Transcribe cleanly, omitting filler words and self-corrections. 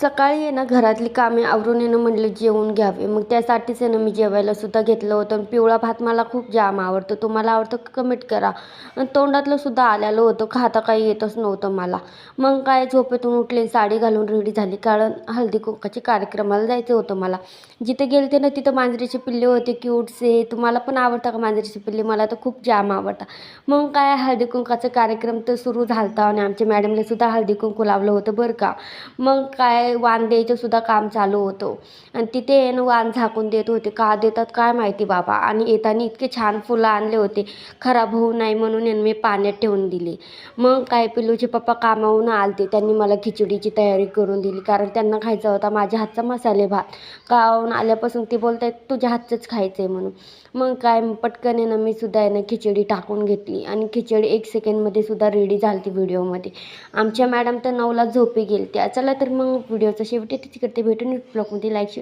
सकाळी आहे ना घरातली कामे आवरून आहे ना म्हटलं जेवून घ्यावे. मग त्यासाठीच आहे ना मी जेवायला सुद्धा घेतलं होतं. आणि पिवळा भात मला खूप जाम आवडतो. तुम्हाला आवडतो का कमेंट करा. आणि तोंडातलं सुद्धा आलेलं होतं. खाता काही येतच नव्हतं मला. मग काय झोपेतून उठले, साडी घालून रेडी झाली, कारण हळदी कुंकाच्या कार्यक्रमाला जायचं होतं मला. जिथे गेलते ना तिथं मांजरीचे पिल्ले होते क्यूटसे. तुम्हाला पण आवडतं का मांजरीचे पिल्ले? मला तर खूप जाम आवडतं. मग काय हळदी कुंकाचा कार्यक्रम तर सुरू झाला होता आणि आमच्या मॅडमने सुद्धा हळदी कुंकू लावलं होतं बरं का. मग काय वाण द्यायचं सुद्धा काम चालू होतं. आणि तिथे आहे ना वाण झाकून देत होते. का देतात काय माहिती बाबा. आणि येताना इतके छान फुलं आणले होते, खराब होऊ नये म्हणून आहे ना मी पाण्यात ठेवून दिले. मग काय पिल्लूचे पप्पा कामावरून आलते, त्यांनी मला खिचडीची तयारी करून दिली, कारण त्यांना खायचा होता माझ्या हातचा मसाले भात. गावाहून आल्यापासून ते बोलत आहेत तुझ्या हातचंच खायचं आहे म्हणून. मग काय पटकन आहे ना मी सुद्धा आहे ना खिचडी टाकून घेतली आणि खिचडी 1 सेकंडमध्ये सुद्धा रेडी झाली ती व्हिडिओमध्ये. आमच्या मॅडम तर 9ला झोपी गेल्या. चला तर मग व्हिडिओचा शेवटी तिथे करते. भेटून ब्लॉगमध्ये लाईक